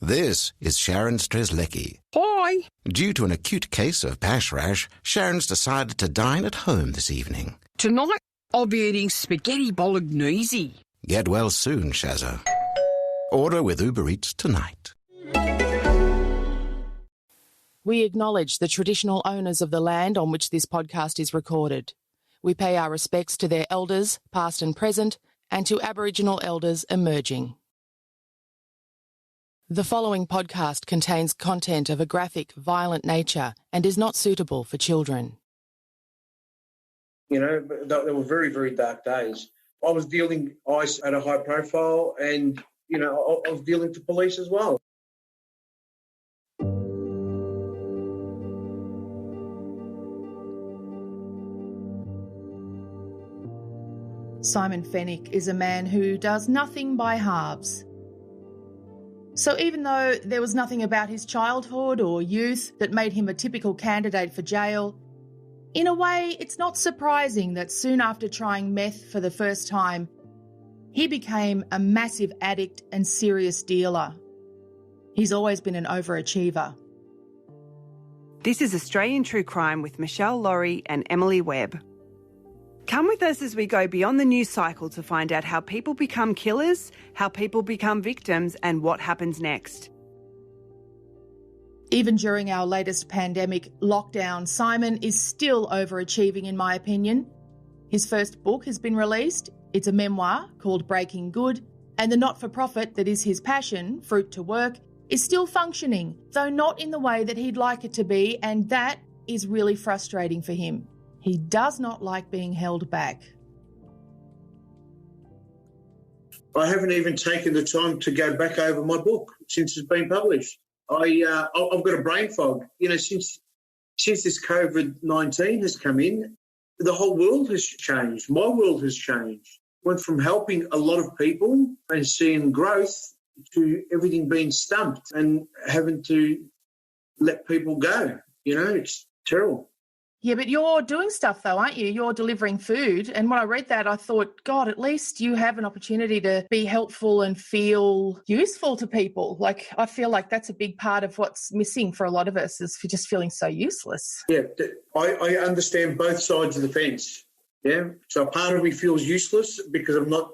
This is Sharon Strzelecki. Hi. Due to an acute case of pash rash, Sharon's decided to dine at home this evening. Tonight, I'll be eating spaghetti bolognese. Get well soon, Shazza. Order with Uber Eats tonight. We acknowledge the traditional owners of the land on which this podcast is recorded. We pay our respects to their elders, past and present, and to Aboriginal elders emerging. The following podcast contains content of a graphic, violent nature and is not suitable for children. You know, they were very, very dark days. I was dealing ICE at a high profile and, you know, I was dealing to police as well. Simon Fenech is a man who does nothing by halves. So even though there was nothing about his childhood or youth that made him a typical candidate for jail, in a way it's not surprising that soon after trying meth for the first time, he became a massive addict and serious dealer. He's always been an overachiever. This is Australian True Crime with Michelle Laurie and Emily Webb. Come with us as we go beyond the news cycle to find out how people become killers, how people become victims, and what happens next. Even during our latest pandemic lockdown, Simon is still overachieving, in my opinion. His first book has been released. It's a memoir called Breaking Good, and the not-for-profit that is his passion, Fruit to Work, is still functioning, though not in the way that he'd like it to be, and that is really frustrating for him. He does not like being held back. I haven't even taken the time to go back over my book since it's been published. I've got a brain fog. You know, since this COVID-19 has come in, the whole world has changed. My world has changed. Went from helping a lot of people and seeing growth to everything being stumped and having to let people go. You know, it's terrible. Yeah, but you're doing stuff though, aren't you? You're delivering food. And when I read that, I thought, God, at least you have an opportunity to be helpful and feel useful to people. Like, I feel like that's a big part of what's missing for a lot of us is for just feeling so useless. Yeah, I understand both sides of the fence. Yeah, so part of me feels useless because I'm not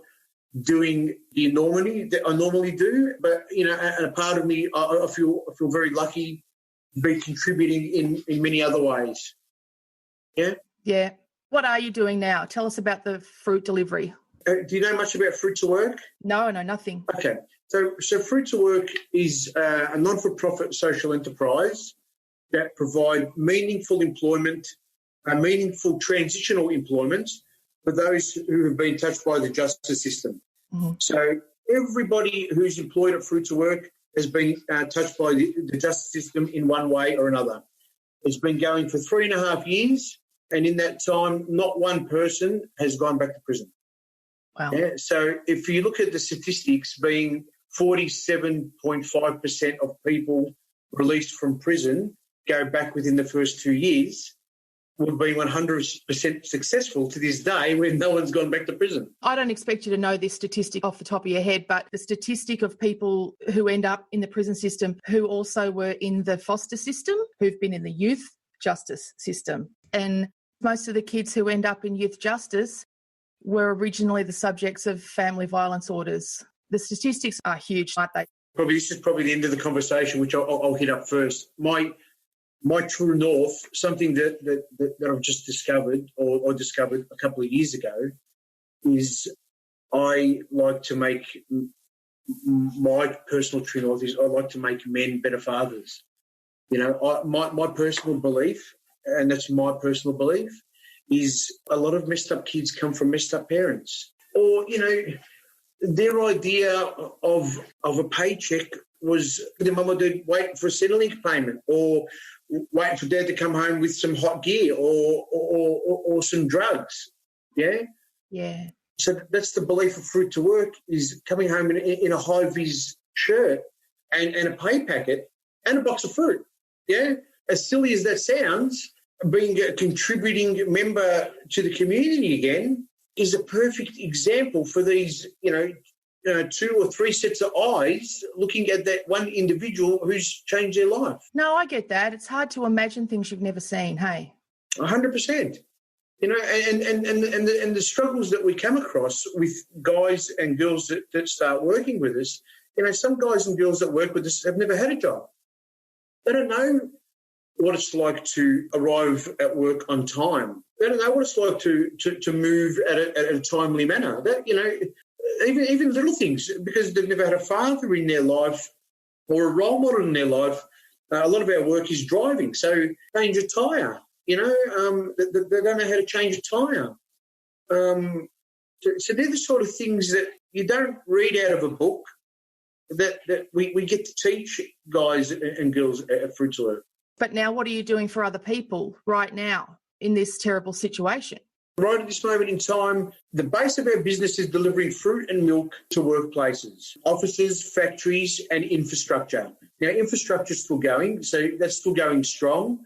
doing the enormity that I normally do. But, you know, and a part of me, I feel very lucky to be contributing in many other ways. Yeah. Yeah. What are you doing now? Tell us about the fruit delivery. Do you know much about Fruit to Work? No, nothing. Okay. So Fruit to Work is a non-for-profit social enterprise that provide meaningful employment, meaningful transitional employment for those who have been touched by the justice system. Mm-hmm. So everybody who's employed at Fruit to Work has been touched by the justice system in one way or another. It's been going for 3.5 years, and in that time, not one person has gone back to prison. Wow. Yeah, so if you look at the statistics, being 47.5% of people released from prison go back within the first 2 years, would be 100% successful to this day when no one's gone back to prison. I don't expect you to know this statistic off the top of your head, but the statistic of people who end up in the prison system who also were in the foster system, who've been in the youth justice system. And most of the kids who end up in youth justice were originally the subjects of family violence orders. The statistics are huge, aren't they? This is probably the end of the conversation, which I'll hit up first. My true north, something that I've just discovered or discovered a couple of years ago, is I like to make my personal true north is I like to make men better fathers. You know, my personal belief, and that's my personal belief, is a lot of messed up kids come from messed up parents. Or, you know, their idea of a paycheck was the mum or dad waiting for a Centrelink payment or waiting for dad to come home with some hot gear or some drugs. Yeah? Yeah. So that's the belief of Fruit to Work, is coming home in a high-vis shirt and a pay packet and a box of fruit. Yeah? As silly as that sounds, being a contributing member to the community again is a perfect example for these, you know, 2 or 3 sets of eyes looking at that one individual who's changed their life. No, I get that. It's hard to imagine things you've never seen, hey? 100%. And the struggles that we come across with guys and girls that start working with us, some guys and girls that work with us have never had a job. They don't know what it's like to arrive at work on time. They don't know what it's like to move at a timely manner. That, even little things, because they've never had a father in their life or a role model in their life. A lot of our work is driving, so change a tyre. They don't know how to change a tyre. So they're the sort of things that you don't read out of a book that we get to teach guys and girls at Fruits Alert. But now what are you doing for other people right now in this terrible situation? Right at this moment in time, the base of our business is delivering fruit and milk to workplaces, offices, factories and infrastructure. Now, infrastructure is still going, so that's still going strong.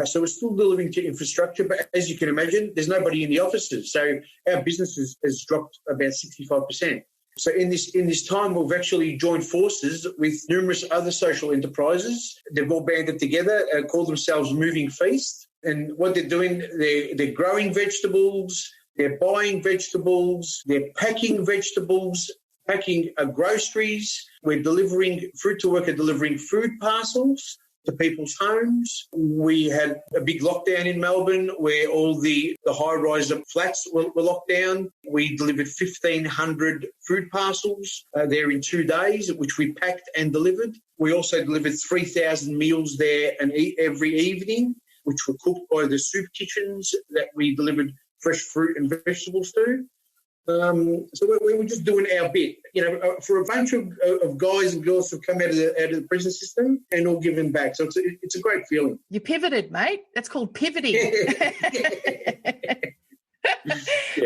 So we're still delivering to infrastructure, but as you can imagine, there's nobody in the offices. So our business has dropped about 65%. So in this time, we've actually joined forces with numerous other social enterprises. They've all banded together, called themselves Moving Feast. And what they're doing, they're growing vegetables, they're buying vegetables, they're packing vegetables, packing groceries. We're delivering, Fruit to Work are delivering food parcels to people's homes. We had a big lockdown in Melbourne where all the high-rise flats were locked down. We delivered 1,500 food parcels there in 2 days, which we packed and delivered. We also delivered 3,000 meals there every evening, which were cooked by the soup kitchens that we delivered fresh fruit and vegetables to. So we were just doing our bit, for a bunch of guys and girls who've come out of the prison system and all giving back. So it's a great feeling. You pivoted, mate. That's called pivoting. Yeah.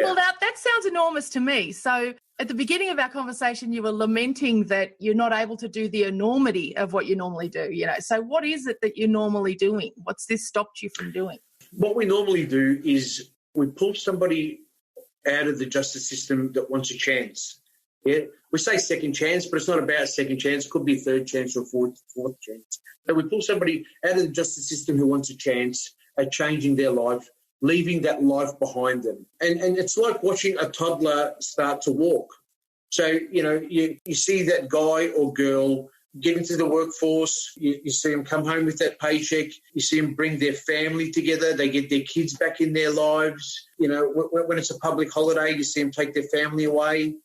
Well, that sounds enormous to me. So at the beginning of our conversation, you were lamenting that you're not able to do the enormity of what you normally do. So what is it that you're normally doing? What's this stopped you from doing? What we normally do is we pull somebody out of the justice system that wants a chance. Yeah, we say second chance, but it's not about a second chance. It could be a third chance or a fourth chance. So we pull somebody out of the justice system who wants a chance at changing their life, leaving that life behind them. And it's like watching a toddler start to walk. So, you see that guy or girl get into the workforce, you see them come home with that paycheck, you see them bring their family together, they get their kids back in their lives. When it's a public holiday, you see them take their family away.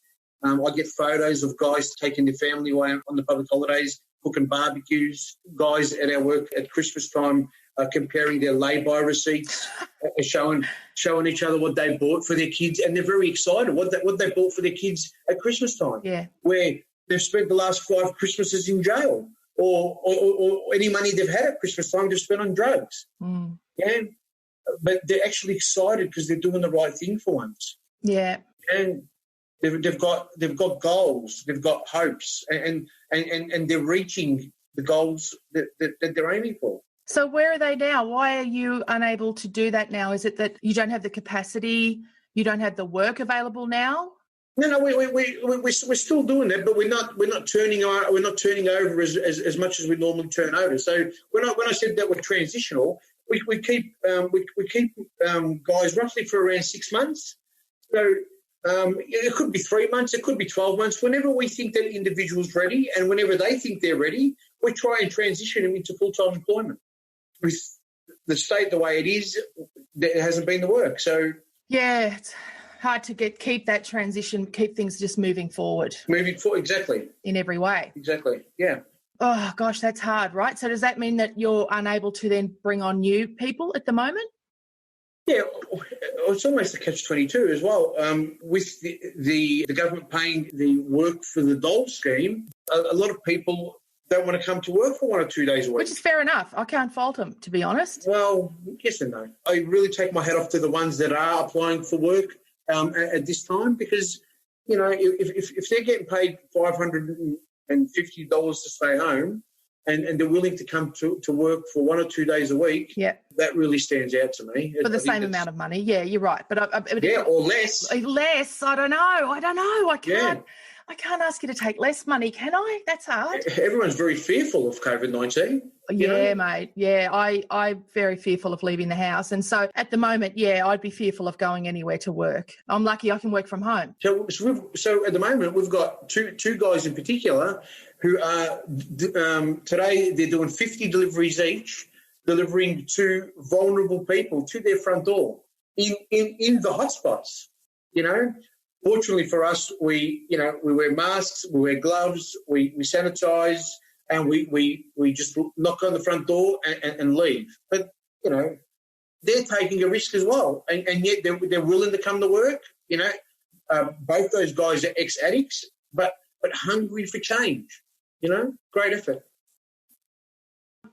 I get photos of guys taking their family away on the public holidays, cooking barbecues, guys at our work at Christmas time comparing their lay-by receipts, showing each other what they bought for their kids, and they're very excited what they bought for their kids at Christmas time. Yeah. Where they've spent the last 5 Christmases in jail, or any money they've had at Christmas time they've spent on drugs. Mm. Yeah, but they're actually excited because they're doing the right thing for once. Yeah, and they've got goals, they've got hopes, and they're reaching the goals that they're aiming for. So where are they now? Why are you unable to do that now? Is it that you don't have the capacity, you don't have the work available now? No, we're still doing that, but we're not turning over as much as we normally turn over. So when I said that we're transitional, we keep guys roughly for around 6 months. So it could be 3 months, it could be 12 months. Whenever we think that individual's ready, and whenever they think they're ready, we try and transition them into full-time employment. With the state the way it is, there hasn't been the work. So yeah, it's hard to keep that transition, keep things just moving forward. Exactly. In every way. Exactly, yeah. Oh, gosh, that's hard, right? So does that mean that you're unable to then bring on new people at the moment? Yeah, it's almost a catch-22 as well. With the government paying the work for the dole scheme, a lot of people don't want to come to work for 1 or 2 days a week. Which is fair enough. I can't fault them, to be honest. Well, yes and no. I really take my hat off to the ones that are applying for work at this time, because, if they're getting paid $550 to stay home and they're willing to come to work for 1 or 2 days a week, yeah, that really stands out to me. For the same amount of money. Yeah, you're right. But or less. Less, I don't know. I can't. I can't ask you to take less money, can I? That's hard. Everyone's very fearful of COVID-19. Yeah, mate. Yeah, I'm very fearful of leaving the house. And so at the moment, yeah, I'd be fearful of going anywhere to work. I'm lucky I can work from home. So at the moment, we've got two guys in particular who are, today they're doing 50 deliveries each, delivering to vulnerable people to their front door in the hotspots, you know. Fortunately for us, we wear masks, we wear gloves, we sanitize, and we just knock on the front door and leave. But, you know, they're taking a risk as well, and yet they're willing to come to work. You know, both those guys are ex-addicts, but hungry for change. You know, great effort.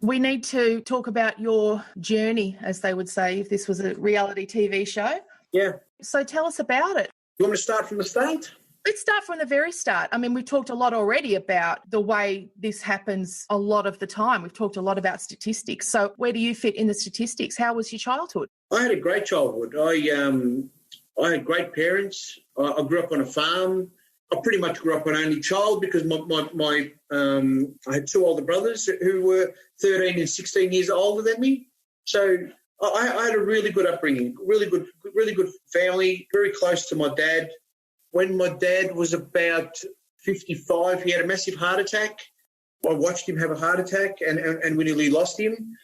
We need to talk about your journey, as they would say, if this was a reality TV show. Yeah. So tell us about it. You want me to start from the start? Let's start from the very start. I mean, we've talked a lot already about the way this happens a lot of the time. We've talked a lot about statistics. So where do you fit in the statistics? How was your childhood? I had a great childhood. I had great parents. I grew up on a farm. I pretty much grew up an only child because I had two older brothers who were 13 and 16 years older than me. So I had a really good upbringing, really good family, very close to my dad. When my dad was about 55, he had a massive heart attack. I watched him have a heart attack and we nearly lost him.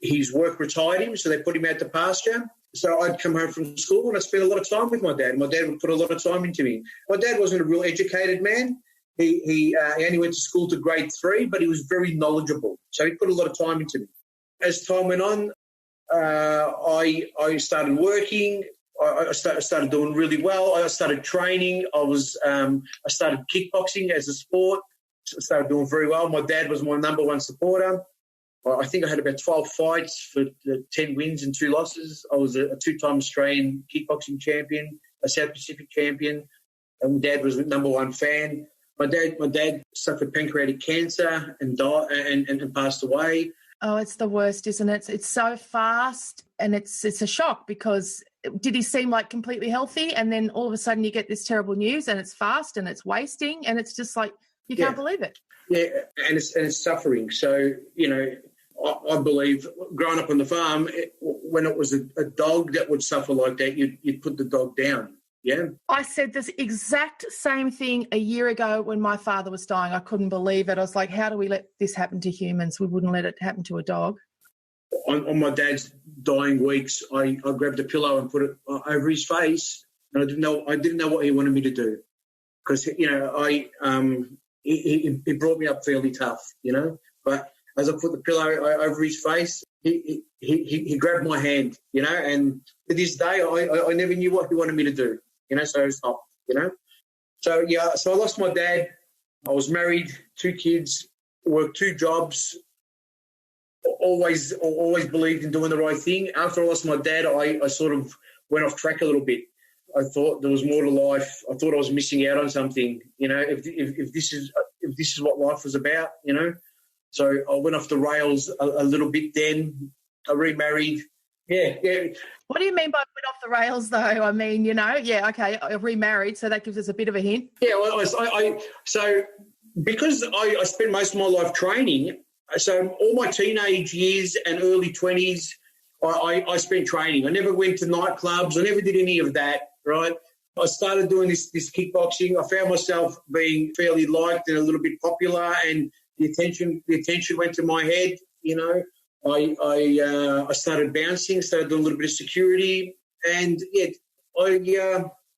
His work retired him, so they put him out to pasture. So I'd come home from school and I'd spend a lot of time with my dad. My dad would put a lot of time into me. My dad wasn't a real educated man. He only went to school to grade 3, but he was very knowledgeable. So he put a lot of time into me. As time went on, I started working. I started doing really well. I started training. I started kickboxing as a sport. I started doing very well. My dad was my number one supporter. I think I had about 12 fights for 10 wins and 2 losses. I was a 2-time Australian kickboxing champion, a South Pacific champion, and my dad was the number one fan. My dad suffered pancreatic cancer and died and passed away. Oh, it's the worst, isn't it? It's so fast, and it's a shock because did he seem like completely healthy, and then all of a sudden you get this terrible news, and it's fast and it's wasting, and it's just like you can't believe it. Yeah, and it's suffering. So, you know, I believe growing up on the farm, when it was a dog that would suffer like that, you'd put the dog down. Yeah. I said this exact same thing a year ago when my father was dying. I couldn't believe it. I was like, how do we let this happen to humans? We wouldn't let it happen to a dog. On my dad's dying weeks, I grabbed a pillow and put it over his face, and I didn't know what he wanted me to do, because, you know, he brought me up fairly tough, you know. But as I put the pillow over his face, he grabbed my hand, you know. And to this day, I never knew what he wanted me to do, you know. So I stopped, you know. So yeah, so I lost my dad. I was married, 2 kids, worked 2 jobs. Always believed in doing the right thing. After I lost my dad, I sort of went off track a little bit. I thought there was more to life. I thought I was missing out on something, you know. If this is what life was about, you know. So I went off the rails a little bit. Then I remarried. Yeah. What do you mean by went off the rails, though? I mean, you know, yeah, okay, I remarried, so that gives us a bit of a hint. Yeah, well, so because I spent most of my life training. So all my teenage years and early 20s, I spent training. I never went to nightclubs. I never did any of that, right? I started doing this kickboxing. I found myself being fairly liked and a little bit popular, and the attention went to my head, you know. I started bouncing, started doing a little bit of security, and I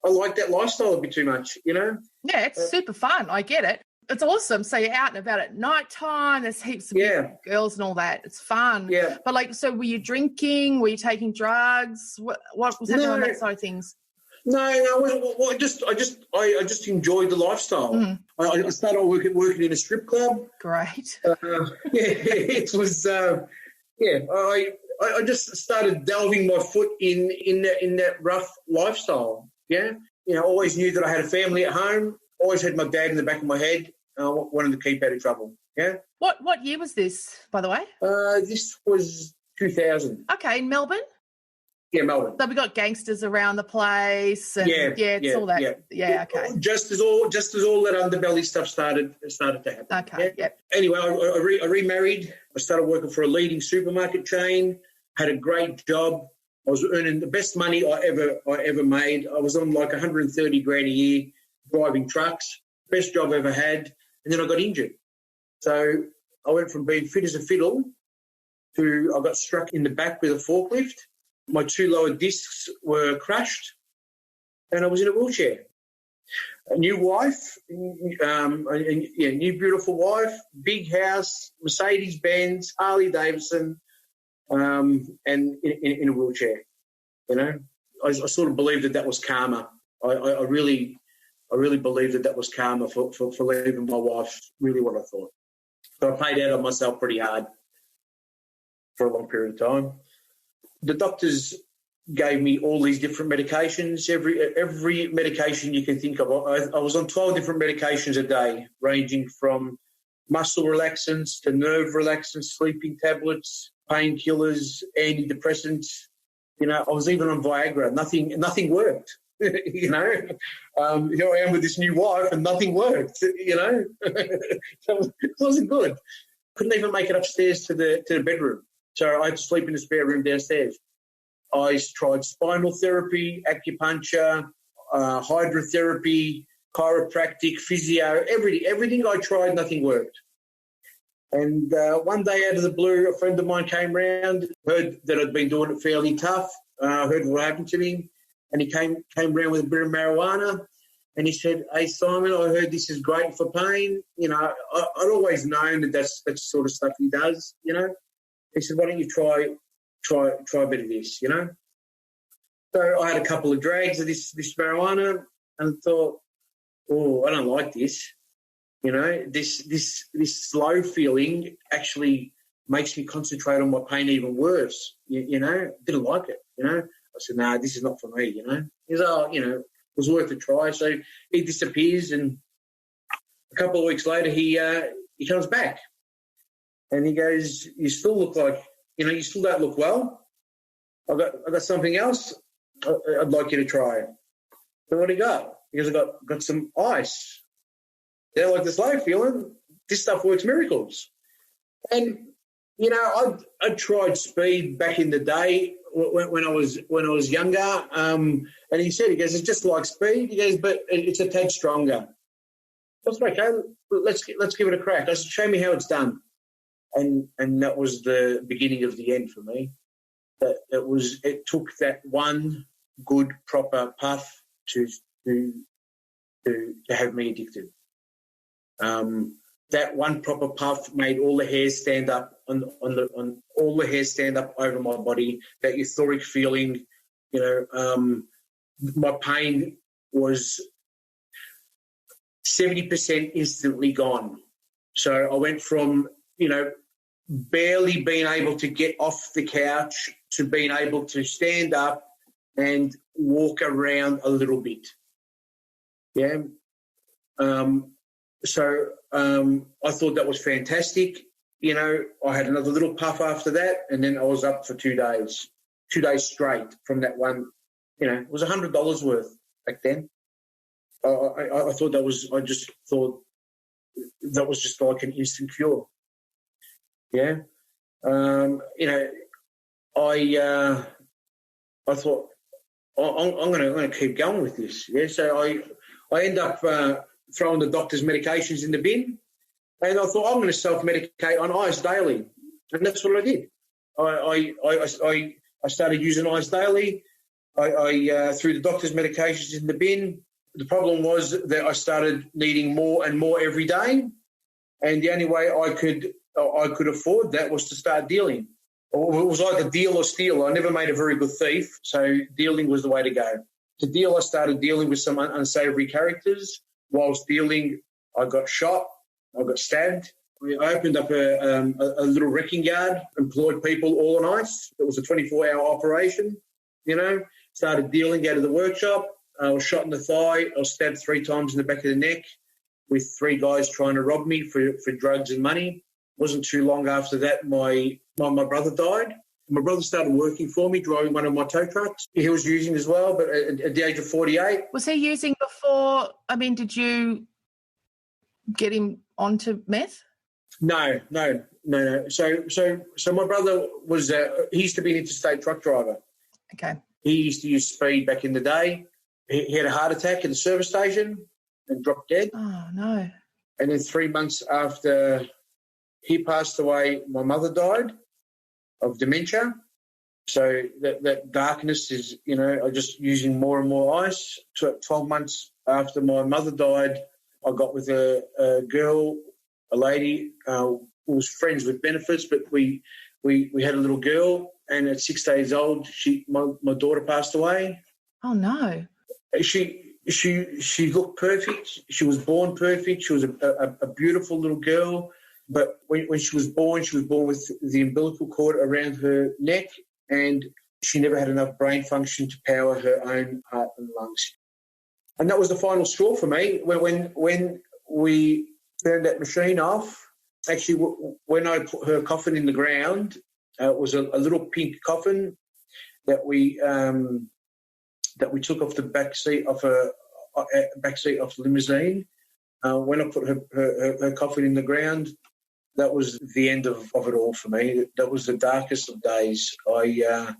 like that lifestyle a bit too much, you know. Yeah, it's super fun. I get it. It's awesome. So you're out and about at night time. There's heaps of girls and all that. It's fun. Yeah. But like, so were you drinking? Were you taking drugs? What was happening on that side of things? No. I just enjoyed the lifestyle. Mm. I started working in a strip club. Great. It was. I just started delving my foot in that rough lifestyle. Yeah. You know, always knew that I had a family at home. Always had my dad in the back of my head. Wanted to keep out of trouble. Yeah. What year was this, by the way? This was 2000. Okay, in Melbourne? Yeah, Melbourne. So we got gangsters around the place, and it's all that. Yeah, okay. Just as all that underbelly stuff started to happen. Okay, yep. Anyway, I remarried. I started working for a leading supermarket chain. Had a great job. I was earning the best money I ever made. I was on like 130 grand a year driving trucks. Best job I ever had. And then I got injured. So I went from being fit as a fiddle to I got struck in the back with a forklift. My 2 lower discs were crushed, and I was in a wheelchair. A new wife, new beautiful wife, big house, Mercedes-Benz, Harley-Davidson, and in a wheelchair. You know, I sort of believed that was karma. I really believed that was karma for leaving my wife. Really, what I thought. So I paid out on myself pretty hard for a long period of time. The doctors gave me all these different medications, every medication you can think of. I was on 12 different medications a day, ranging from muscle relaxants to nerve relaxants, sleeping tablets, painkillers, antidepressants. You know, I was even on Viagra. Nothing worked. You know, here I am with this new wife and nothing worked. You know, it wasn't good. Couldn't even make it upstairs to the bedroom. So I had to sleep in the spare room downstairs. I tried spinal therapy, acupuncture, hydrotherapy, chiropractic, physio, everything I tried, nothing worked. And one day out of the blue, a friend of mine came round, heard that I'd been doing it fairly tough, heard what happened to me, and he came round with a bit of marijuana, and he said, "Hey, Simon, I heard this is great for pain." You know, I'd always known that that's the sort of stuff he does, you know. He said, "Why don't you try a bit of this," you know. So I had a couple of drags of this marijuana and thought, "Oh, I don't like this." You know, this slow feeling actually makes me concentrate on my pain even worse. You know, didn't like it. You know, I said, "No, this is not for me." You know, he said, "Oh, you know, it was worth a try." So he disappears, and a couple of weeks later, he comes back, and he goes, "You still look like, you know, you still don't look well. I got something else I'd like you to try." So what do you got? He goes, "I got some ice. Yeah, like the slow feeling, this stuff works miracles." And, you know, I tried speed back in the day when I was younger. And he goes, "It's just like speed." He goes, "But it's a tad stronger." I said, "Okay, let's give it a crack." I said, "Show me how it's done." And that was the beginning of the end for me. It took that one good proper puff to have me addicted. That one proper puff made all the hairs stand up on all the hairs stand up over my body. That euphoric feeling, you know, my pain was 70% instantly gone. So I went from, you know, barely being able to get off the couch to being able to stand up and walk around a little bit. Yeah. So I thought that was fantastic. You know, I had another little puff after that, and then I was up for 2 days straight from that one. You know, it was $100 worth back then. I thought that was. I just thought that was just like an instant cure. Yeah. You know, I thought I'm going to keep going with this. Yeah. So I end up throwing the doctor's medications in the bin, and I thought I'm going to self-medicate on ice daily, and that's what I did. I started using ice daily. I threw the doctor's medications in the bin. The problem was that I started needing more and more every day, and the only way I could afford that was to start dealing. It was either deal or steal. I never made a very good thief, so dealing was the way to go. To deal, I started dealing with some unsavoury characters. Whilst dealing, I got shot. I got stabbed. I opened up a little wrecking yard, employed people all on ice. It was a 24-hour operation, you know. Started dealing out of the workshop. I was shot in the thigh. I was stabbed 3 times in the back of the neck with 3 guys trying to rob me for drugs and money. Wasn't too long after that, my brother died. My brother started working for me, driving one of my tow trucks. He was using as well, but at the age of 48. Was he using before? I mean, did you get him onto meth? No. So my brother was, he used to be an interstate truck driver. Okay. He used to use speed back in the day. He had a heart attack at the service station and dropped dead. Oh, no. And then 3 months after he passed away, my mother died of dementia. So that darkness is, I'm just using more and more ice. 12 months after my mother died, I got with a girl, a lady who was friends with benefits, but we had a little girl, and at 6 days old, my daughter passed away. Oh, no. She looked perfect. She was born perfect. She was a beautiful little girl. But when she was born with the umbilical cord around her neck, and she never had enough brain function to power her own heart and lungs. And that was the final straw for me. When we turned that machine off, actually, when I put her coffin in the ground, it was a little pink coffin that we took off the back seat of the limousine. When I put her coffin in the ground, that was the end of it all for me. That was the darkest of days. I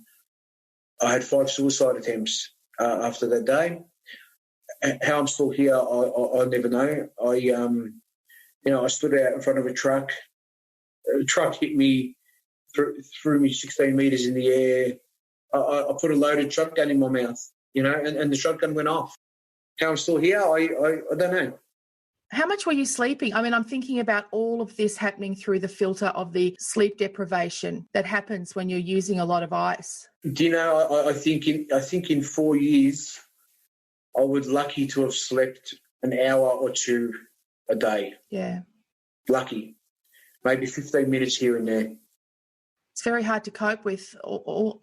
had 5 suicide attempts after that day. How I'm still here, I never know. I stood out in front of a truck. A truck hit me, threw me 16 metres in the air. I put a loaded shotgun in my mouth, and the shotgun went off. How I'm still here, I don't know. How much were you sleeping? I mean, I'm thinking about all of this happening through the filter of the sleep deprivation that happens when you're using a lot of ice. Do you know, I think in 4 years, I was lucky to have slept an hour or two a day. Yeah. Lucky. Maybe 15 minutes here and there. It's very hard to cope with, or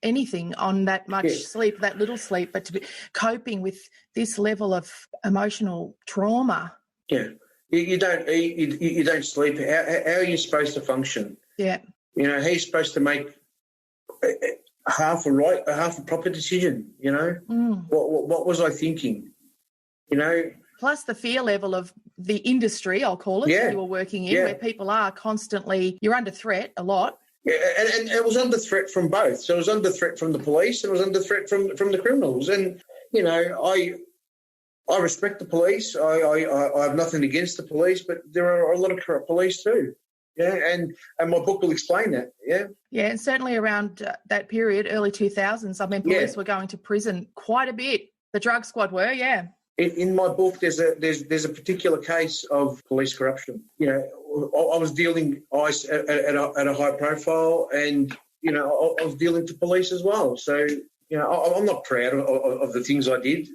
anything on that much sleep, that little sleep, but to be coping with this level of emotional trauma. Yeah. You don't eat, you don't sleep. How are you supposed to function? Yeah. How are you supposed to make half a proper decision, What was I thinking, Plus the fear level of the industry, I'll call it, that you were working in, where people are constantly, you're under threat a lot. Yeah, and it was under threat from both. So it was under threat from the police and it was under threat from the criminals. And, I respect the police. I have nothing against the police, but there are a lot of corrupt police too. Yeah, and my book will explain that, yeah. Yeah, and certainly around that period, early 2000s, I mean, police were going to prison quite a bit. The drug squad were, yeah. In my book, there's a particular case of police corruption. I was dealing ice at a high profile, and I was dealing to police as well. So I'm not proud of the things I did.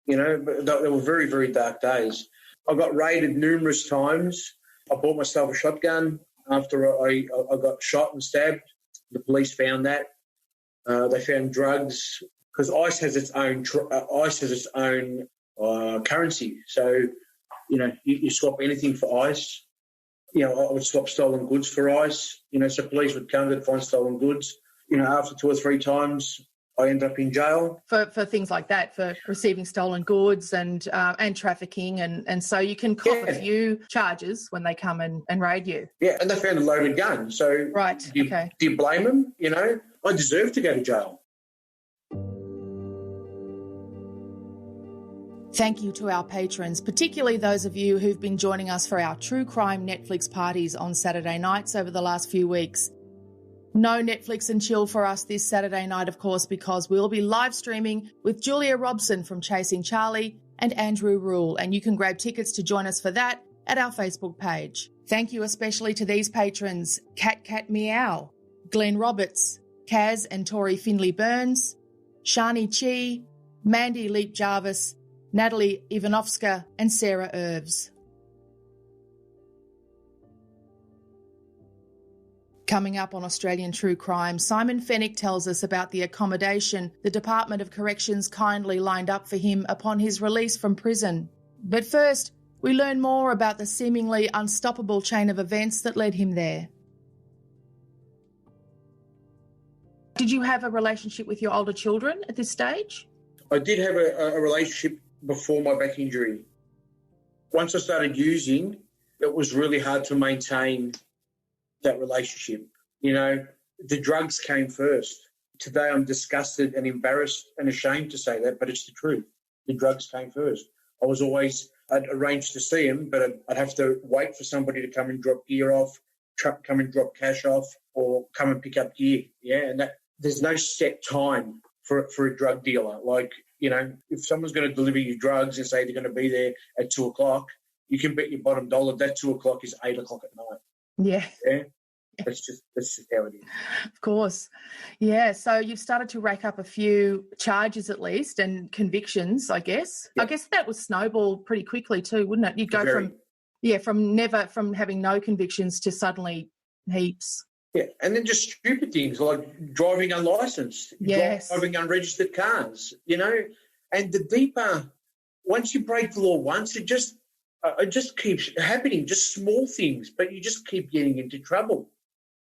But they were very, very dark days. I got raided numerous times. I bought myself a shotgun after I got shot and stabbed. The police found that. They found drugs because ice has its own currency. So, you swap anything for ice. I would swap stolen goods for ice. So police would come, they'd find stolen goods. After 2 or 3 times, I end up in jail. For things like that, for receiving stolen goods and trafficking. And so you can cop a few charges when they come and raid you. Yeah, and they found a loaded gun. So right, do you blame them? I deserve to go to jail. Thank you to our patrons, particularly those of you who've been joining us for our true crime Netflix parties on Saturday nights over the last few weeks. No Netflix and chill for us this Saturday night, of course, because we'll be live streaming with Julia Robson from Chasing Charlie and Andrew Rule, and you can grab tickets to join us for that at our Facebook page. Thank you especially to these patrons: Cat Meow, Glenn Roberts, Kaz and Tori Finley Burns, Shani Chi, Mandy Leap Jarvis, Natalie Ivanovska and Sarah Irves. Coming up on Australian True Crime, Simon Fenech tells us about the accommodation the Department of Corrections kindly lined up for him upon his release from prison. But first, we learn more about the seemingly unstoppable chain of events that led him there. Did you have a relationship with your older children at this stage? I did have a relationship before my back injury. Once I started using, it was really hard to maintain that relationship. You know, the drugs came first. Today I'm disgusted and embarrassed and ashamed to say that, but it's the truth. The drugs came first. I'd arrange to see him, but I'd have to wait for somebody to come and drop gear off, come and drop cash off, or come and pick up gear. Yeah, and there's no set time for a drug dealer. Like, you know, if someone's going to deliver you drugs and say they're going to be there at 2 o'clock, you can bet your bottom dollar that 2 o'clock is 8 o'clock at night. Yeah. Yeah. That's just how it is. Of course. Yeah. So you've started to rack up a few charges at least and convictions, I guess. Yeah. I guess that would snowball pretty quickly too, wouldn't it? You'd go Very. from having no convictions to suddenly heaps. Yeah. And then just stupid things like driving unlicensed, yes. driving unregistered cars, you know. And the deeper, once you break the law once, it just keeps happening, just small things, but you just keep getting into trouble.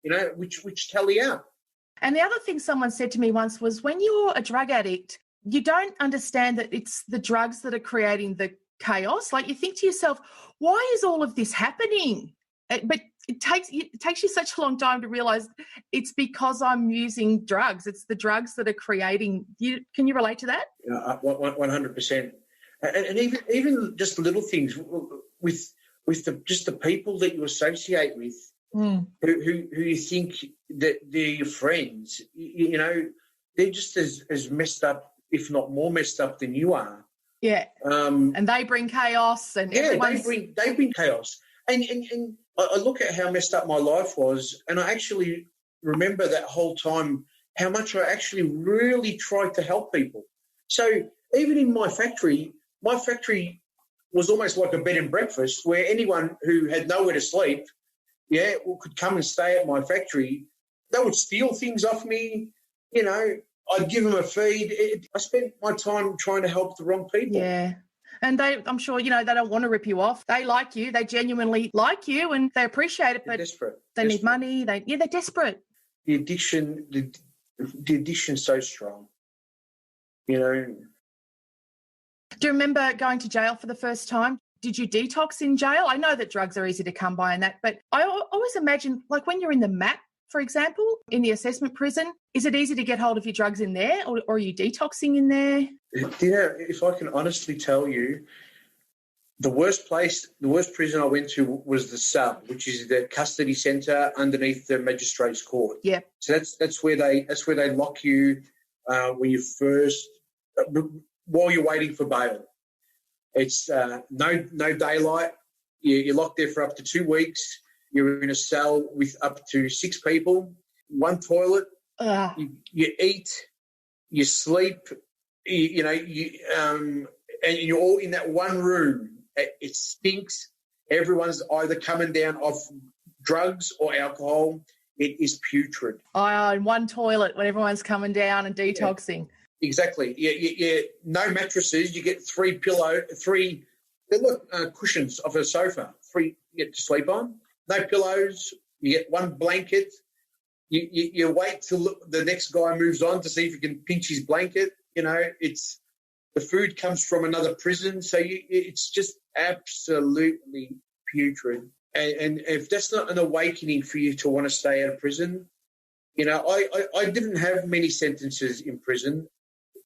You know, which tally up. And the other thing someone said to me once was, when you're a drug addict, you don't understand that it's the drugs that are creating the chaos. Like, you think to yourself, why is all of this happening? But it takes you such a long time to realise it's because I'm using drugs. It's the drugs that are creating. Can you relate to that? 100%. And even just little things with the people that you associate with. Who you think that they're your friends, you know, they're just as messed up, if not more messed up than you are. Yeah. And they bring chaos, and they bring chaos. And I look at how messed up my life was, and I actually remember that whole time how much I actually really tried to help people. So even in my factory was almost like a bed and breakfast where anyone who had nowhere to sleep, could come and stay at my factory. They would steal things off me. You know, I'd give them a feed. I spent my time trying to help the wrong people. Yeah. And I'm sure, you know, they don't want to rip you off. They like you. They genuinely like you and they appreciate it, but desperate. They need money. They're desperate. The addiction's so strong, you know. Do you remember going to jail for the first time? Did you detox in jail? I know that drugs are easy to come by and that, but I always imagine, like when you're in the MAP, for example, in the assessment prison, is it easy to get hold of your drugs in there, or are you detoxing in there? Yeah, if I can honestly tell you, the worst prison I went to was the sub, which is the custody centre underneath the magistrate's court. Yeah. So that's where they lock you when you first while you're waiting for bail. It's no daylight. You're locked there for up to 2 weeks. You're in a cell with up to 6 people, 1 toilet. You eat, you sleep, and you're all in that one room. It stinks. Everyone's either coming down off drugs or alcohol. It is putrid. In one toilet when everyone's coming down and detoxing. Yeah. Exactly. Yeah. No mattresses. You get 3 cushions off a sofa. 3 you get to sleep on. No pillows. You get 1 blanket. You wait till the next guy moves on to see if you can pinch his blanket. You know, the food comes from another prison, so it's just absolutely putrid. And if that's not an awakening for you to want to stay out of prison, you know, I didn't have many sentences in prison.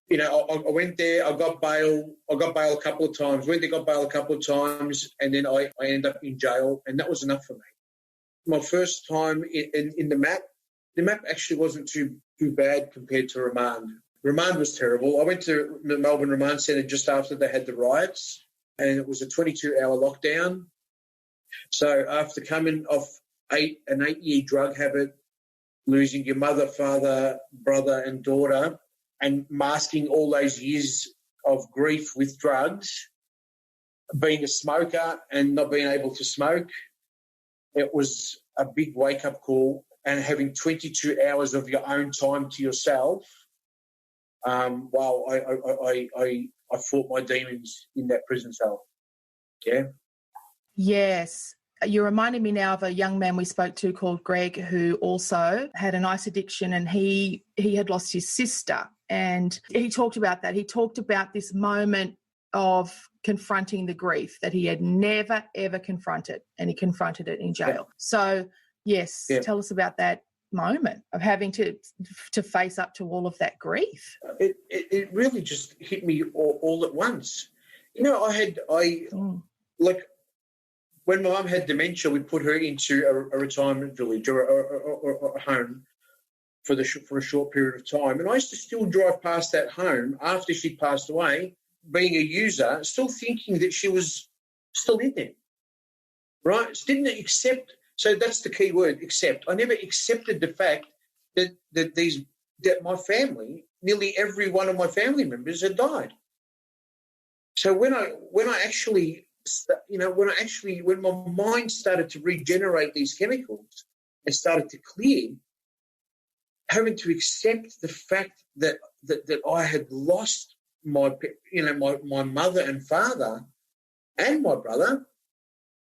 You know, I went there, I got bail a couple of times, got bail a couple of times, and then I ended up in jail, and that was enough for me. My first time in the MAP actually wasn't too bad compared to remand. Remand was terrible. I went to the Melbourne Remand Centre just after they had the riots, and it was a 22-hour lockdown. So after coming off an 8-year drug habit, losing your mother, father, brother and daughter, and masking all those years of grief with drugs, being a smoker and not being able to smoke, it was a big wake-up call. And having 22 hours of your own time to yourself, I fought my demons in that prison cell. Yeah. Yes. You reminded me now of a young man we spoke to called Greg, who also had an ice addiction, and he had lost his sister. And he talked about that. He talked about this moment of confronting the grief that he had never, ever confronted, and he confronted it in jail. Yeah. So, yes, tell us about that moment of having to face up to all of that grief. It really just hit me all at once. You know, like when my mum had dementia, we put her into a retirement village or a home for a short period of time. And I used to still drive past that home after she passed away, being a user, still thinking that she was still in there, right? Didn't accept. So that's the key word, accept. I never accepted the fact that my family, nearly every one of my family members had died. So when my mind started to regenerate these chemicals and started to clear, having to accept the fact that I had lost my mother and father and my brother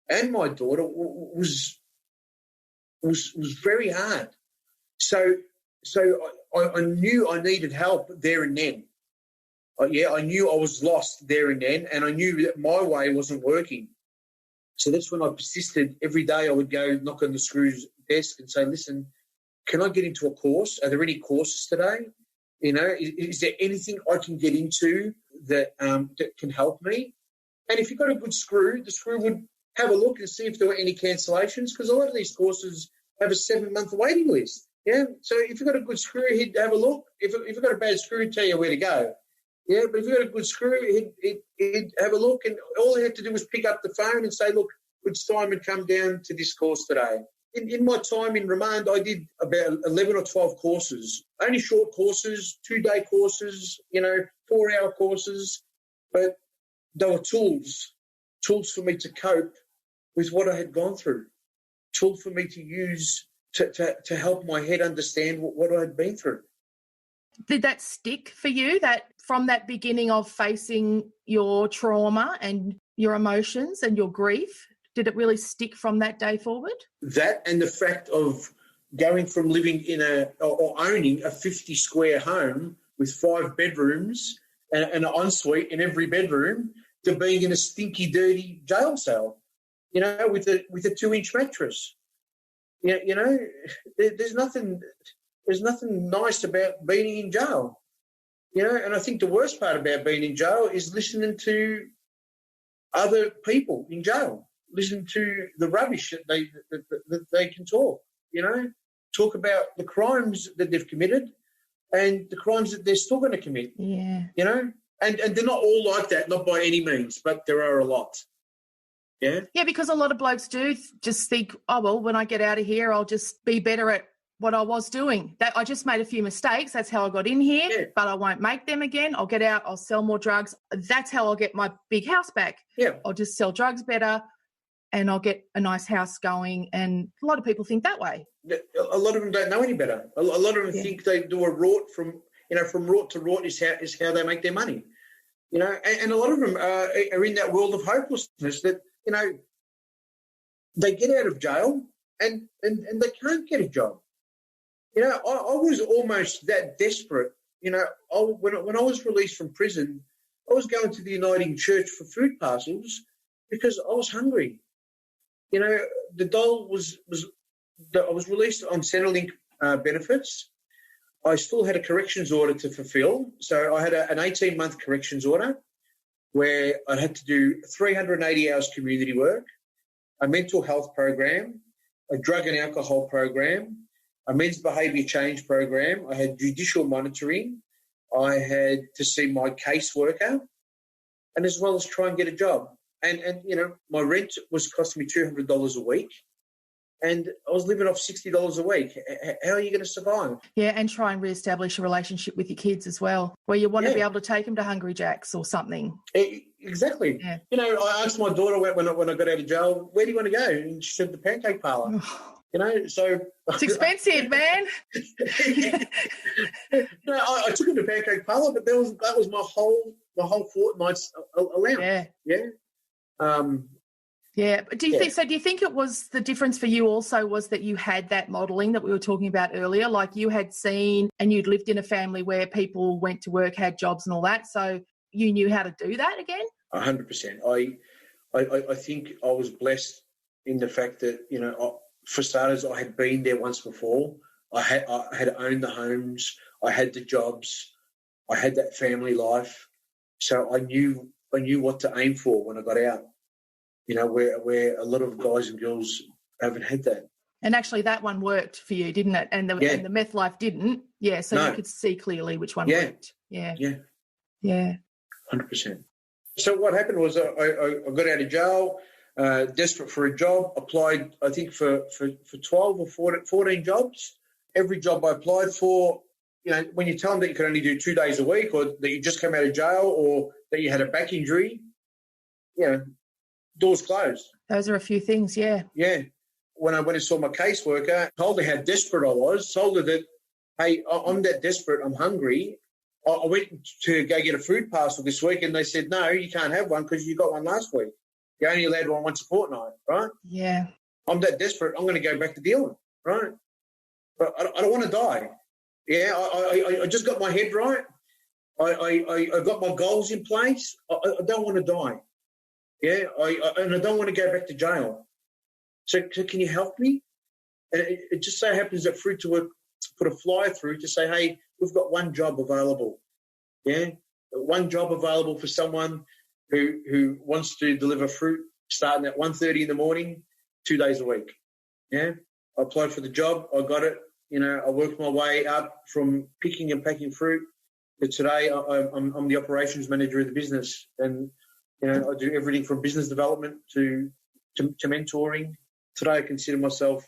and my daughter was very hard. So I knew I needed help there and then. I knew I was lost there and then, and I knew that my way wasn't working. So that's when I persisted. Every day I would go knock on the Screw's desk and say, listen, can I get into a course? Are there any courses today? You know, is there anything I can get into that can help me? And if you've got a good screw, the Screw would have a look and see if there were any cancellations, because a lot of these courses have a 7-month waiting list. Yeah, so if you've got a good screw, he'd have a look. If you've got a bad screw, he'd tell you where to go. Yeah, but if you've got a good screw, he'd have a look, and all he had to do was pick up the phone and say, look, would Simon come down to this course today? In my time in remand, I did about 11 or 12 courses, only short courses, 2-day courses, 4-hour courses, but they were tools for me to cope with what I had gone through, tools for me to use to help my head understand what I had been through. Did that stick for you, that from that beginning of facing your trauma and your emotions and your grief? Did it really stick from that day forward? That and the fact of going from living or owning a 50-square home with 5 bedrooms and an ensuite in every bedroom to being in a stinky, dirty jail cell, with a 2-inch mattress. There's nothing nice about being in jail, and I think the worst part about being in jail is listening to other people in jail, listen to the rubbish that they can talk about the crimes that they've committed and the crimes that they're still going to commit. Yeah. And they're not all like that, not by any means, but there are a lot. Yeah. Yeah, because a lot of blokes do just think, oh, well, when I get out of here, I'll just be better at what I was doing. That I just made a few mistakes. That's how I got in here, but I won't make them again. I'll get out. I'll sell more drugs. That's how I'll get my big house back. Yeah. I'll just sell drugs better and I'll get a nice house going. And a lot of people think that way. A lot of them don't know any better. A lot of them think they do a rort from rort to rort is how they make their money. And a lot of them are in that world of hopelessness that, they get out of jail and they can't get a job. I was almost that desperate. When I was released from prison, I was going to the Uniting Church for food parcels because I was hungry. The dole I was released on Centrelink benefits. I still had a corrections order to fulfil. So I had an 18-month corrections order where I had to do 380 hours community work, a mental health program, a drug and alcohol program, a men's behaviour change program. I had judicial monitoring. I had to see my caseworker, and as well as try and get a job. And my rent was costing me $200 a week, and I was living off $60 a week. How are you going to survive? Yeah, and try and reestablish a relationship with your kids as well, where you want to be able to take them to Hungry Jack's or something. Exactly. Yeah. I asked my daughter when I got out of jail, where do you want to go? And she said, the pancake parlour. So it's expensive, man. I took him to pancake parlour, but that was my whole fortnight's allowance. Yeah. Yeah. But do you think it was the difference for you also was that you had that modelling that we were talking about earlier? Like you had seen and you'd lived in a family where people went to work, had jobs and all that. So you knew how to do that again? 100%. I think I was blessed in the fact that, for starters, I had been there once before. I had owned the homes. I had the jobs. I had that family life. So I knew what to aim for when I got out, where a lot of guys and girls haven't had that. And actually that one worked for you, didn't it? And the meth life didn't. Yeah, so you could see clearly which one worked. Yeah. Yeah. Yeah. 100%. So what happened was I got out of jail, desperate for a job, applied, I think, for 12 or 14 jobs. Every job I applied for, when you tell them that you could only do 2 days a week or that you just come out of jail or that you had a back injury, doors closed. Those are a few things, yeah. Yeah. When I went and saw my caseworker, told her how desperate I was, told her that, hey, I'm that desperate, I'm hungry. I went to go get a food parcel this week and they said, no, you can't have one because you got one last week. You're only allowed one once a fortnight, right? Yeah. I'm that desperate, I'm going to go back to dealing, right? But I don't want to die. Yeah, I just got my head right. I got my goals in place. I don't want to die. Yeah, and I don't want to go back to jail. So can you help me? And it just so happens that Fruit to Work put a flyer through to say, hey, we've got one job available. Yeah, one job available for someone who wants to deliver fruit starting at 1:30 in the morning, 2 days a week. Yeah, I applied for the job. I got it. I worked my way up from picking and packing fruit to today I'm the operations manager of the business. And, I do everything from business development to mentoring. Today I consider myself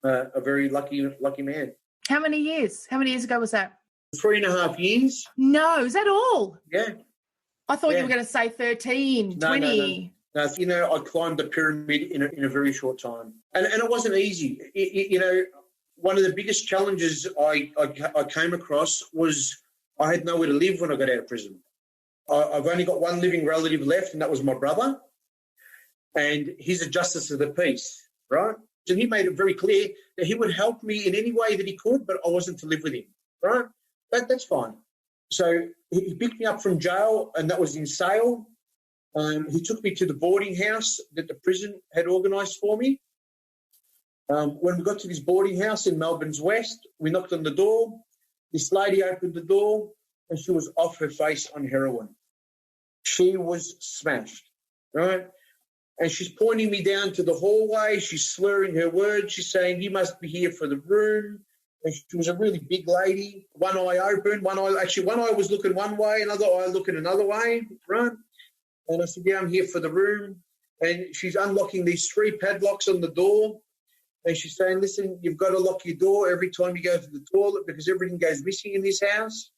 a very lucky man. How many years? How many years ago was that? 3.5 years. No, is that all? Yeah. I thought you were going to say 13, 20. No, I climbed the pyramid in a very short time. And it wasn't easy. One of the biggest challenges I came across was I had nowhere to live when I got out of prison. I've only got one living relative left, and that was my brother. And he's a justice of the peace, right? And he made it very clear that he would help me in any way that he could, but I wasn't to live with him, right? That's fine. So he picked me up from jail, and that was in Sale. He took me to the boarding house that the prison had organised for me. When we got to this boarding house in Melbourne's West, we knocked on the door. This lady opened the door, and she was off her face on heroin. She was smashed, right? And she's pointing me down to the hallway. She's slurring her words. She's saying, you must be here for the room. And she was a really big lady. One eye open, one eye was looking one way, another eye looking another way, right? And I said, yeah, I'm here for the room. And she's unlocking these 3 padlocks on the door. And she's saying, listen, you've got to lock your door every time you go to the toilet because everything goes missing in this house.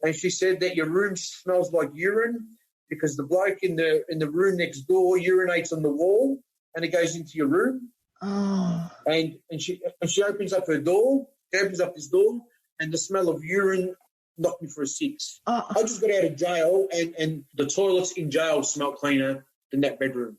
And she said that your room smells like urine because the bloke in the room next door urinates on the wall and it goes into your room. Oh. And she opens up her door. She opens up this door and the smell of urine knocked me for a 6. Oh. I just got out of jail and the toilets in jail smelled cleaner than that bedroom.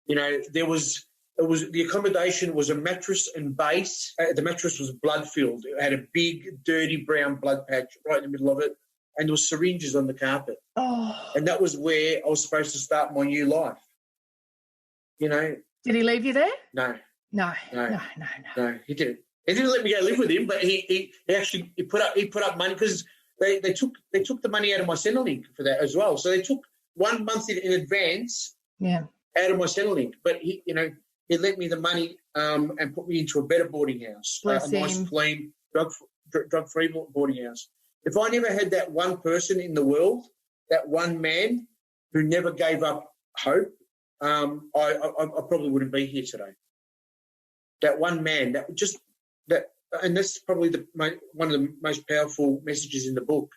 The accommodation was a mattress and base. The mattress was blood-filled. It had a big, dirty brown blood patch right in the middle of it, and there were syringes on the carpet. Oh. And that was where I was supposed to start my new life. Did he leave you there? No. No, He didn't. He didn't let me go live with him, but he actually put up money because they took the money out of my Centrelink for that as well. So they took 1 month in advance out of my Centrelink, but he lent me the money and put me into a better boarding house, a nice, clean, drug-free boarding house. If I never had that one person in the world, that one man who never gave up hope, I probably wouldn't be here today. That one man, and that's probably one of the most powerful messages in the book.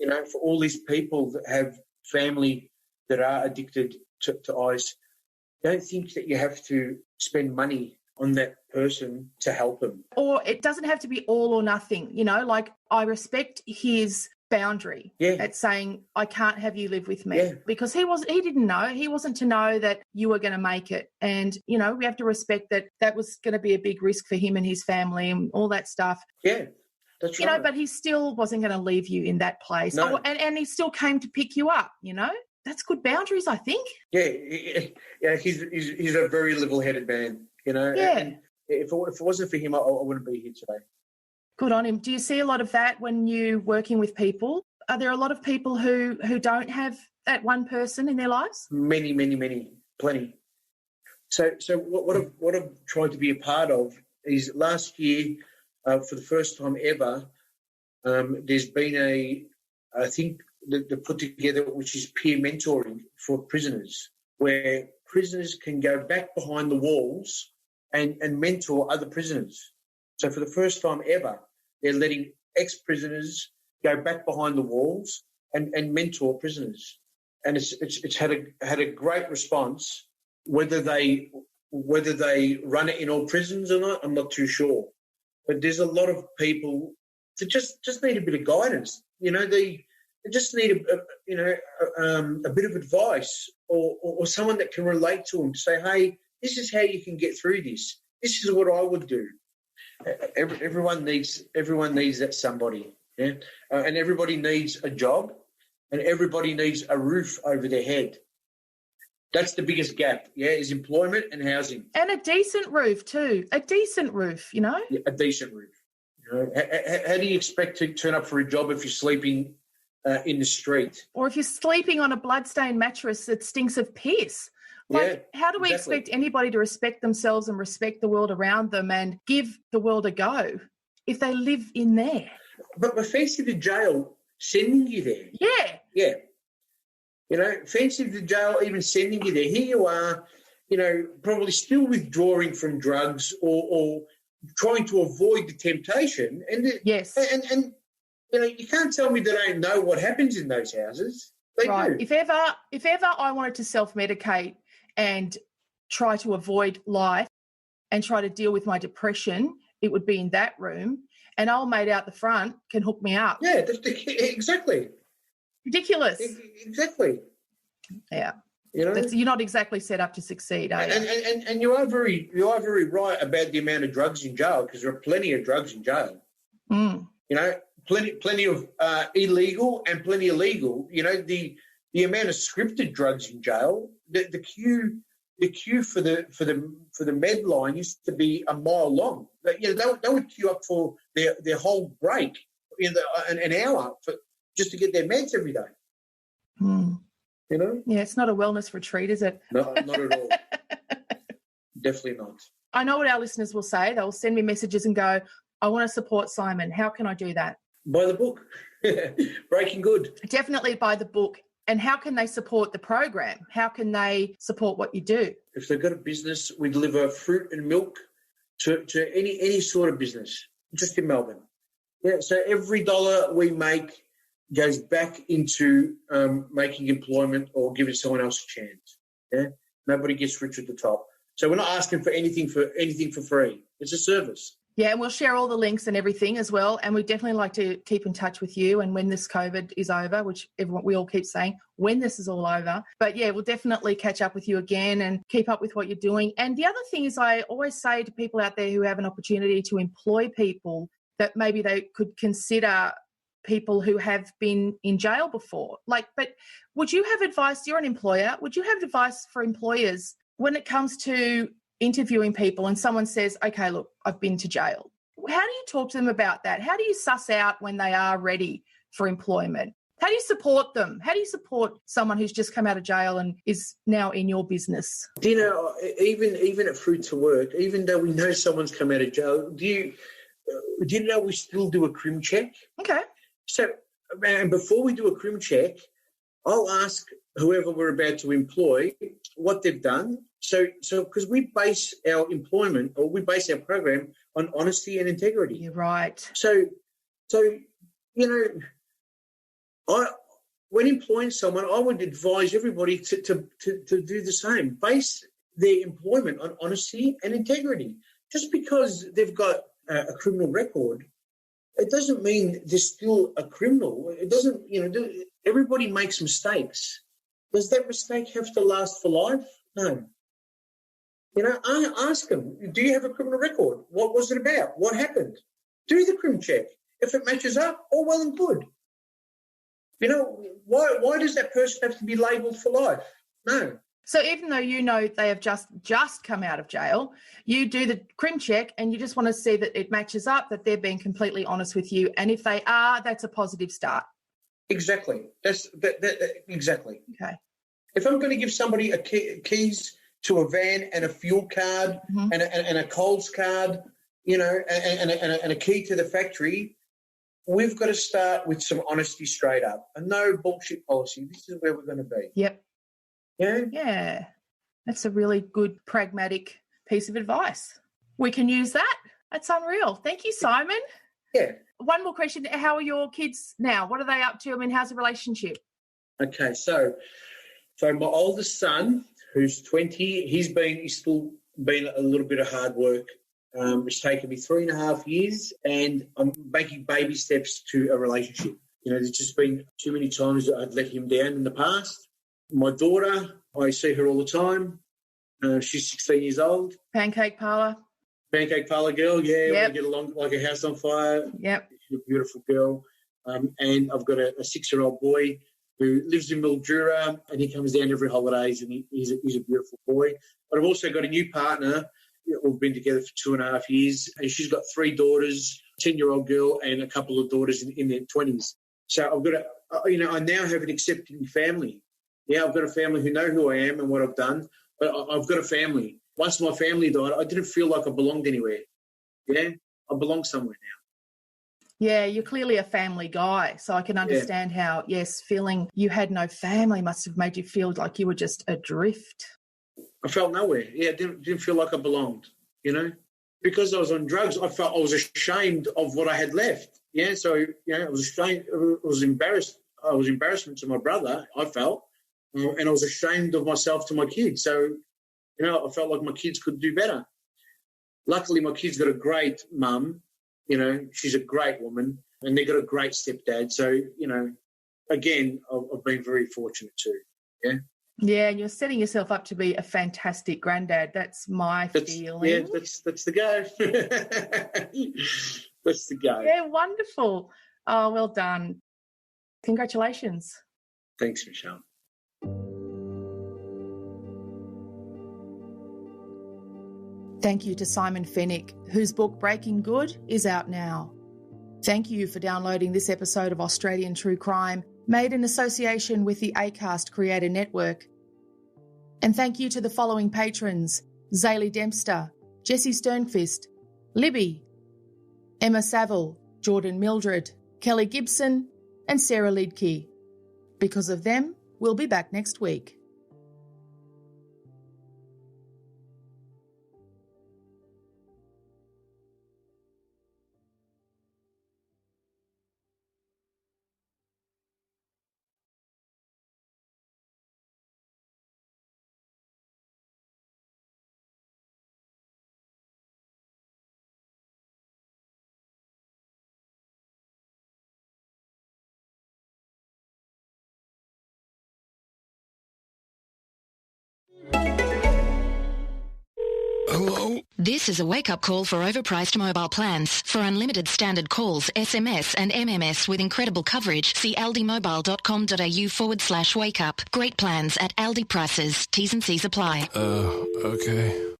For all these people that have family that are addicted to ice, don't think that you have to spend money on that person to help them. Or it doesn't have to be all or nothing, like I respect his boundary Yeah. at saying, I can't have you live with me. Yeah. Because he didn't know. He wasn't to know that you were going to make it. And, you know, we have to respect that that was going to be a big risk for him and his family and all that stuff. Yeah, that's You right. know, but he still wasn't going to leave you in that place. No. Oh, and he still came to pick you up, you know. That's good boundaries, I think. Yeah, he's a very level-headed man, you know. Yeah. And if it wasn't for him, I wouldn't be here today. Good on him. Do you see a lot of that when you're working with people? Are there a lot of people who don't have that one person in their lives? Many, plenty. So what I've tried to be a part of is last year, for the first time ever, there's been I think that they put together, which is peer mentoring for prisoners, where prisoners can go back behind the walls and mentor other prisoners. So for the first time ever, they're letting ex-prisoners go back behind the walls and mentor prisoners. And it's had a great response. Whether they run it in all prisons or not, I'm not too sure. But there's a lot of people that just need a bit of guidance. You know, they just need a bit of advice or someone that can relate to them to say, hey, this is how you can get through this. This is what I would do. Everyone needs that somebody, yeah, and everybody needs a job, and everybody needs a roof over their head. That's the biggest gap, yeah, is employment and housing. And a decent roof too. A decent roof, you know. Yeah, a decent roof. You know, how do you expect to turn up for a job if you're sleeping in the street? Or if you're sleeping on a bloodstained mattress that stinks of piss. Like, how do we expect anybody to respect themselves and respect the world around them and give the world a go if they live in there? But fancy the jail sending you there. Yeah. Yeah. You know, fancy the jail even sending you there. Here you are, you know, probably still withdrawing from drugs or trying to avoid the temptation. And yes. And you know, you can't tell me they don't know what happens in those houses. They do. If ever I wanted to self-medicate and try to avoid life and try to deal with my depression, it would be in that room. And old mate out the front can hook me up. Yeah, exactly. Ridiculous. Exactly. Yeah. You know, you're not exactly set up to succeed, are you? And you are very right about the amount of drugs in jail, because there are plenty of drugs in jail. Mm. You know, plenty of illegal and plenty of legal. You know, the amount of scripted drugs in jail, the queue for the med line used to be a mile long. You know, they would queue up for their whole break in an hour just to get their meds every day. Mm. You know? Yeah, it's not a wellness retreat, is it? No, not at all. Definitely not. I know what our listeners will say. They'll send me messages and go, I want to support Simon. How can I do that? Buy the book. Breaking Good. Definitely buy the book. And how can they support the program? How can they support what you do? If they've got a business, we deliver fruit and milk to any sort of business, just in Melbourne. Yeah, so every dollar we make goes back into making employment or giving someone else a chance. Yeah, nobody gets rich at the top. So we're not asking for anything for free. It's a service. Yeah, and we'll share all the links and everything as well. And we'd definitely like to keep in touch with you. And when this COVID is over, which we all keep saying, when this is all over. But yeah, we'll definitely catch up with you again and keep up with what you're doing. And the other thing is, I always say to people out there who have an opportunity to employ people that maybe they could consider people who have been in jail before. But would you have advice, you're an employer, would you have advice for employers when it comes to interviewing people and someone says, okay, look, I've been to jail? How do you talk to them about that? How do you suss out when they are ready for employment? How do you support them? How do you support someone who's just come out of jail and is now in your business? Do you know, even at Fruit to Work, even though we know someone's come out of jail, do you know we still do a crim check? Okay. So, and before we do a crim check, I'll ask whoever we're about to employ what they've done. So because we base our employment or we base our program on honesty and integrity. You're right. So you know, when employing someone, I would advise everybody to do the same. Base their employment on honesty and integrity. Just because they've got a criminal record it doesn't mean they're still a criminal. It doesn't, everybody makes mistakes. Does that mistake have to last for life? No. I ask them, do you have a criminal record? What was it about? What happened? Do the crim check. If it matches up, all well and good. Why does that person have to be labelled for life? No. So even though they have just come out of jail, you do the crim check and you just want to see that it matches up, that they're being completely honest with you. And if they are, that's a positive start. Exactly. Exactly. Okay. If I'm going to give somebody keys to a van and a fuel card and a Coles card, and a key to the factory, we've got to start with some honesty straight up and no bullshit policy. This is where we're going to be. Yep. Yeah? Yeah. That's a really good, pragmatic piece of advice. We can use that. That's unreal. Thank you, Simon. Yeah. One more question. How are your kids now? What are they up to? I mean, how's the relationship? Okay, so my oldest son, who's 20, he's still been a little bit of hard work. It's taken me 3.5 years, and I'm making baby steps to a relationship. There's just been too many times that I've let him down in the past. My daughter, I see her all the time. She's 16 years old. Pancake parlour girl, yeah. Yep. We get along like a house on fire. Yep. She's a beautiful girl. And I've got a 6-year-old boy who lives in Mildura, and he comes down every holidays, and he's a beautiful boy. But I've also got a new partner. We've been together for 2.5 years, and she's got 3 daughters, 10-year-old girl and a couple of daughters in their 20s. So I've got I now have an accepting family. Yeah, I've got a family who know who I am and what I've done, but I've got a family. Once my family died, I didn't feel like I belonged anywhere. Yeah, I belong somewhere now. Yeah, you're clearly a family guy, so I can understand how, feeling you had no family must have made you feel like you were just adrift. I felt nowhere. Yeah, I didn't feel like I belonged, Because I was on drugs, I felt I was ashamed of what I had left. Yeah, so, I was ashamed. I was embarrassed. I was embarrassment to my brother, I felt, and I was ashamed of myself to my kids. So, I felt like my kids could do better. Luckily, my kids got a great mum. She's a great woman, and they got a great stepdad. So, again, I've been very fortunate too. Yeah. Yeah, and you're setting yourself up to be a fantastic granddad. That's my feeling. Yeah, that's the go. That's the go. Yeah, wonderful. Oh, well done. Congratulations. Thanks, Michelle. Thank you to Simon Fenech, whose book Breaking Good is out now. Thank you for downloading this episode of Australian True Crime, made in association with the Acast Creator Network. And thank you to the following patrons: Zaylee Dempster, Jessie Sternquist, Libby, Emma Saville, Jordan Mildred, Kelly Gibson, and Sarah Lidke. Because of them, we'll be back next week. Hello? This is a wake-up call for overpriced mobile plans. For unlimited standard calls, SMS and MMS with incredible coverage, see aldimobile.com.au/wake-up. Great plans at Aldi prices. T's and C's apply. Okay.